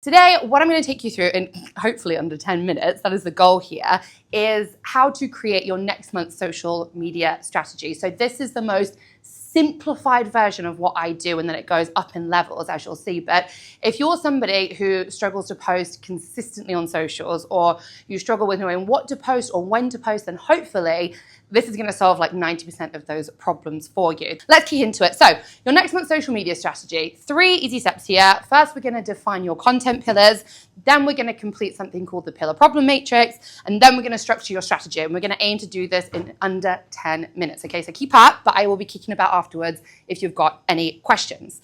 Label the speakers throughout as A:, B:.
A: Today, what I'm going to take you through in hopefully under 10 minutes, that is the goal here, is how to create your next month's social media strategy. So this is the most simplified version of what I do, and then it goes up in levels, as you'll see. But if you're somebody who struggles to post consistently on socials, or you struggle with knowing what to post or when to post, then hopefully this is going to solve like 90% of those problems for you. Let's key into it. So your next month's social media strategy, 3 easy steps here. First, we're going to define your content pillars. Then we're going to complete something called the pillar problem matrix. And then we're going to structure your strategy. And we're going to aim to do this in under 10 minutes. Okay, so keep up, but I will be kicking about afterwards if you've got any questions.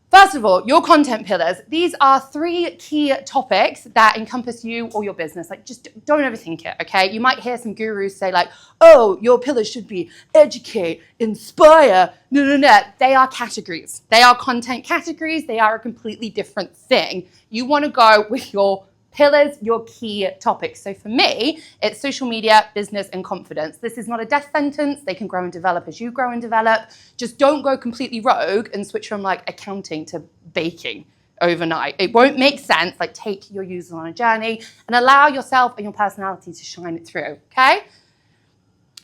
A: First of all, your content pillars. These are 3 key topics that encompass you or your business. Like, just don't overthink it, okay? You might hear some gurus say like, oh, your pillars should be educate, inspire. No. They are categories. They are content categories. They are a completely different thing. You want to go with your pillars, your key topics. So for me, it's social media, business, and confidence. This is not a death sentence. They can grow and develop as you grow and develop. Just don't go completely rogue and switch from like accounting to baking overnight. It won't make sense. Like, take your users on a journey and allow yourself and your personality to shine it through, okay?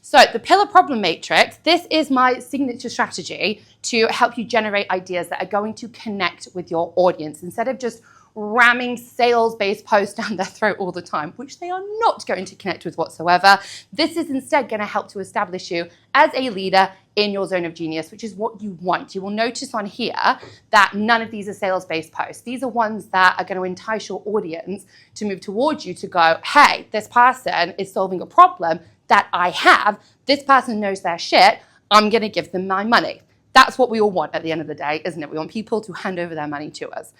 A: So the pillar problem matrix, this is my signature strategy to help you generate ideas that are going to connect with your audience instead of just ramming sales-based posts down their throat all the time, which they are not going to connect with whatsoever. This is instead going to help to establish you as a leader in your zone of genius, which is what you want. You will notice on here that none of these are sales-based posts. These are ones that are going to entice your audience to move towards you to go, hey, this person is solving a problem that I have. This person knows their shit. I'm going to give them my money. That's what we all want at the end of the day, isn't it? We want people to hand over their money to us.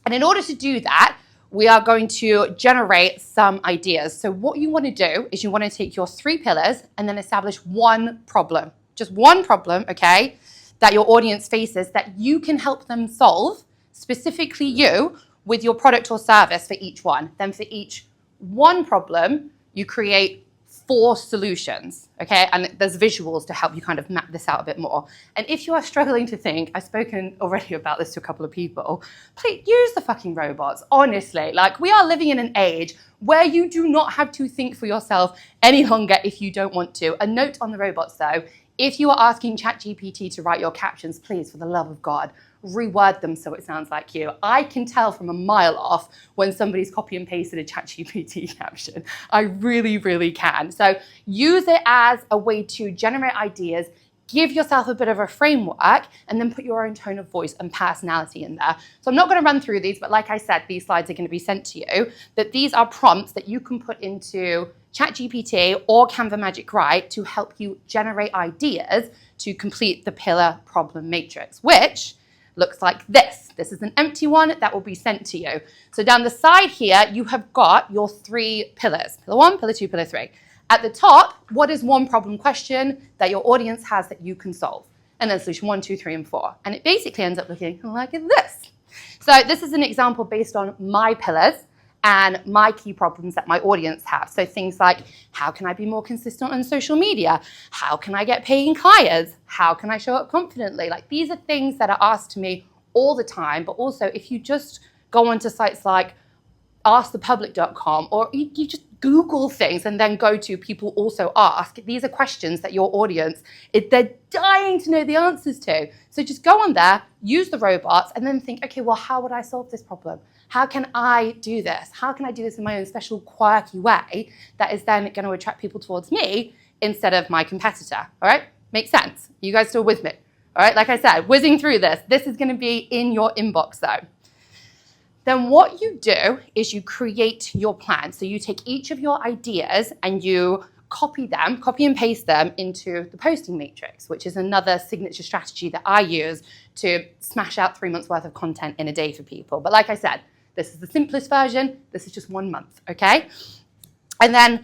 A: And in order to do that, we are going to generate some ideas. So what you want to do is you want to take your 3 pillars and then establish one problem, just one problem, okay, that your audience faces that you can help them solve, specifically you, with your product or service for each one. Then for each one problem, you create 4 solutions, okay? And there's visuals to help you kind of map this out a bit more. And if you are struggling to think, I've spoken already about this to a couple of people, please use the fucking robots, honestly. Like, we are living in an age where you do not have to think for yourself any longer if you don't want to. A note on the robots though, if you are asking ChatGPT to write your captions, please, for the love of God, reword them so it sounds like you. I can tell from a mile off when somebody's copy and pasted a ChatGPT caption. I really, really can. So use it as a way to generate ideas, give yourself a bit of a framework, and then put your own tone of voice and personality in there. So I'm not going to run through these, but like I said, these slides are going to be sent to you. But these are prompts that you can put into ChatGPT or Canva Magic Write to help you generate ideas to complete the pillar problem matrix, which looks like this. This is an empty one that will be sent to you. So down the side here, you have got your 3 pillars. Pillar 1, pillar 2, pillar 3. At the top, what is one problem question that your audience has that you can solve? And then solution 1, 2, 3, and 4. And it basically ends up looking like this. So this is an example based on my pillars and my key problems that my audience have. So things like, how can I be more consistent on social media? How can I get paying clients? How can I show up confidently? Like, these are things that are asked to me all the time. But also, if you just go onto sites like askthepublic.com, or you just Google things and then go to people also ask, these are questions that your audience, they're dying to know the answers to. So just go on there, use the robots, and then think, okay, well, how would I solve this problem? How can I do this? How can I do this in my own special quirky way that is then going to attract people towards me instead of my competitor? All right? Makes sense? You guys still with me? All right? Like I said, whizzing through this. This is going to be in your inbox though. Then what you do is you create your plan. So you take each of your ideas and you copy and paste them into the posting matrix, which is another signature strategy that I use to smash out 3 months worth of content in a day for people. But like I said, this is the simplest version. This is just 1 month, okay? And then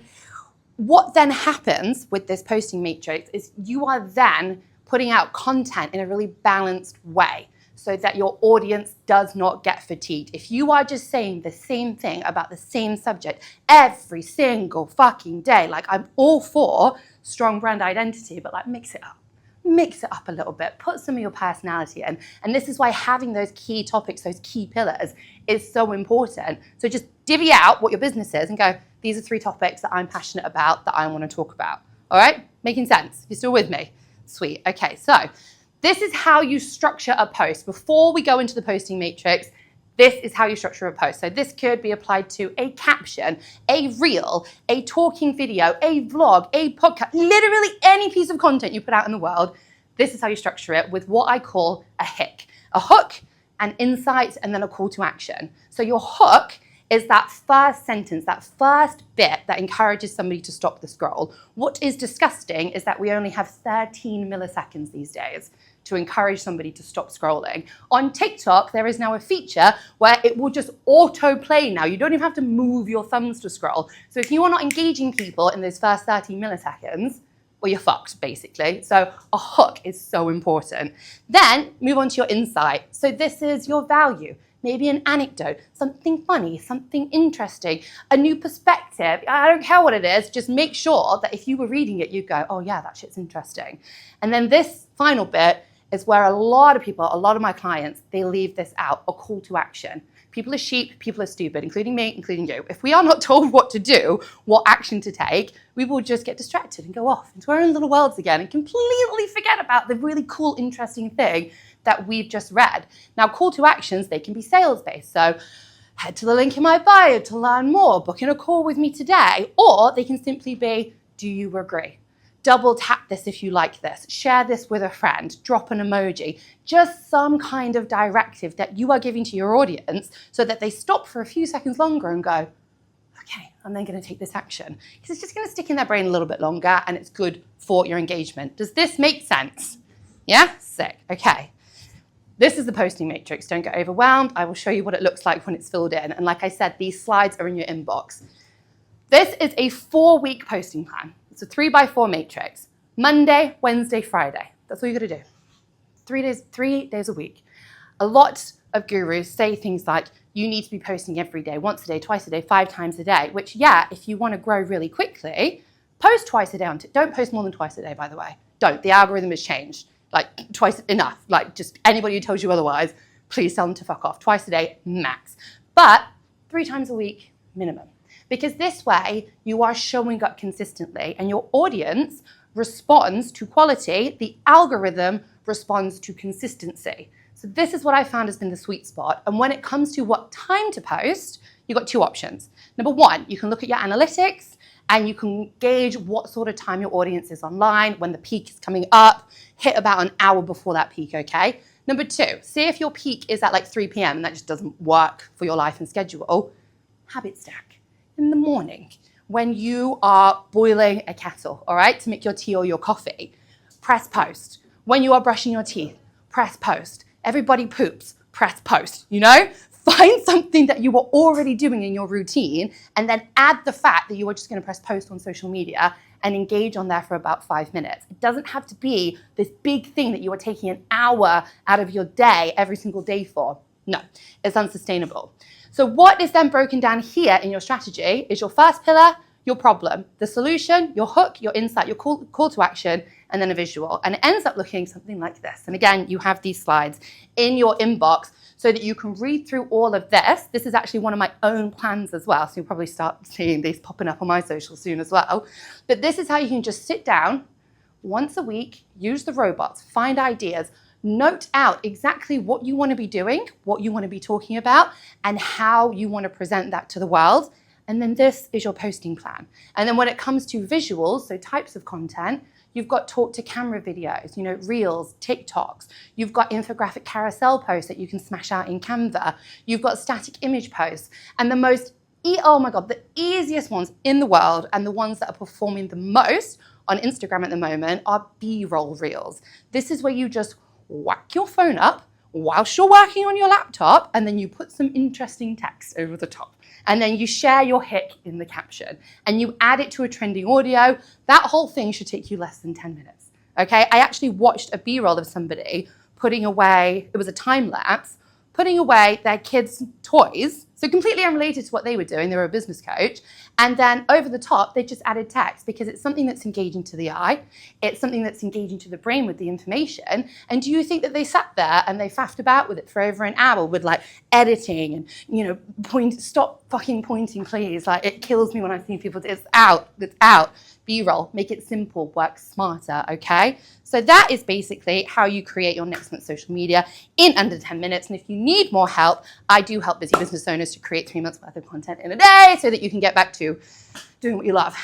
A: what then happens with this posting matrix is you are then putting out content in a really balanced way so that your audience does not get fatigued. If you are just saying the same thing about the same subject every single fucking day, like, I'm all for strong brand identity, but like, mix it up. mix it up a little bit, put some of your personality in. And this is why having those key topics, those key pillars is so important. So just divvy out what your business is and go, these are 3 topics that I'm passionate about that I want to talk about. All right? Making sense? You're still with me? Sweet. Okay, so this is how you structure a post. Before we go into the posting matrix, this is how you structure a post. So this could be applied to a caption, a reel, a talking video, a vlog, a podcast, literally any piece of content you put out in the world. This is how you structure it with what I call a hook, an insight, and then a call to action. So your hook is that first sentence, that first bit that encourages somebody to stop the scroll. What is disgusting is that we only have 13 milliseconds these days to encourage somebody to stop scrolling. On TikTok, there is now a feature where it will just autoplay now. You don't even have to move your thumbs to scroll. So if you are not engaging people in those first 30 milliseconds, well, you're fucked, basically. So a hook is so important. Then move on to your insight. So this is your value. Maybe an anecdote, something funny, something interesting, a new perspective. I don't care what it is, just make sure that if you were reading it, you'd go, oh yeah, that shit's interesting. And then this final bit is where a lot of people, a lot of my clients, they leave this out, a call to action. People are sheep, people are stupid, including me, including you. If we are not told what to do, what action to take, we will just get distracted and go off into our own little worlds again and completely forget about the really cool, interesting thing that we've just read. Now, call to actions, they can be sales-based. So head to the link in my bio to learn more, book in a call with me today, or they can simply be, do you agree? Double tap this if you like this, share this with a friend, drop an emoji, just some kind of directive that you are giving to your audience so that they stop for a few seconds longer and go, okay, I'm then going to take this action. Because it's just going to stick in their brain a little bit longer and it's good for your engagement. Does this make sense? Yeah? Sick. Okay. This is the posting matrix. Don't get overwhelmed. I will show you what it looks like when it's filled in. And like I said, these slides are in your inbox. This is a 4-week posting plan. It's a 3x4 matrix. Monday, Wednesday, Friday. That's all you got to do. 3 days a week. A lot of gurus say things like, you need to be posting every day, once a day, twice a day, 5 times a day, which, yeah, if you want to grow really quickly, post twice a day. Don't post more than twice a day, by the way. Don't. The algorithm has changed. Like, twice enough. Like, just anybody who tells you otherwise, please tell them to fuck off. Twice a day, max. But 3 times a week, minimum. Because this way, you are showing up consistently and your audience responds to quality. The algorithm responds to consistency. So this is what I found has been the sweet spot. And when it comes to what time to post, you've got 2 options. Number 1, you can look at your analytics and you can gauge what sort of time your audience is online, when the peak is coming up, hit about an hour before that peak, okay? Number 2, see if your peak is at like 3 p.m. and that just doesn't work for your life and schedule. Habit stack. In the morning, when you are boiling a kettle, all right, to make your tea or your coffee, press post. When you are brushing your teeth, press post. Everybody poops, press post, you know? Find something that you were already doing in your routine and then add the fact that you are just going to press post on social media and engage on there for about 5 minutes. It doesn't have to be this big thing that you are taking an hour out of your day every single day for. No, it's unsustainable. So what is then broken down here in your strategy is your first pillar, your problem, the solution, your hook, your insight, your call to action, and then a visual. And it ends up looking something like this. And again, you have these slides in your inbox so that you can read through all of this. This is actually one of my own plans as well. So you'll probably start seeing these popping up on my socials soon as well. But this is how you can just sit down once a week, use the robots, find ideas, note out exactly what you want to be doing, what you want to be talking about, and how you want to present that to the world. And then this is your posting plan. And then when it comes to visuals, so types of content, you've got talk to camera videos, reels, TikToks. You've got infographic carousel posts that you can smash out in Canva. You've got static image posts. And the easiest ones in the world and the ones that are performing the most on Instagram at the moment are B-roll reels. This is where you just whack your phone up whilst you're working on your laptop, and then you put some interesting text over the top. And then you share your hick in the caption and you add it to a trending audio. That whole thing should take you less than 10 minutes. Okay, I actually watched a B-roll of somebody putting away, it was a time lapse, putting away their kids' toys So completely unrelated to what they were doing, they were a business coach. And then over the top, they just added text because it's something that's engaging to the eye. It's something that's engaging to the brain with the information. And do you think that they sat there and they faffed about with it for over an hour with like editing and, you know, stop fucking pointing, please. Like, it kills me when I see people, it's out. B-roll, make it simple, work smarter, okay? So that is basically how you create your next month's social media in under 10 minutes. And if you need more help, I do help busy business owners to create 3 months worth of content in a day so that you can get back to doing what you love.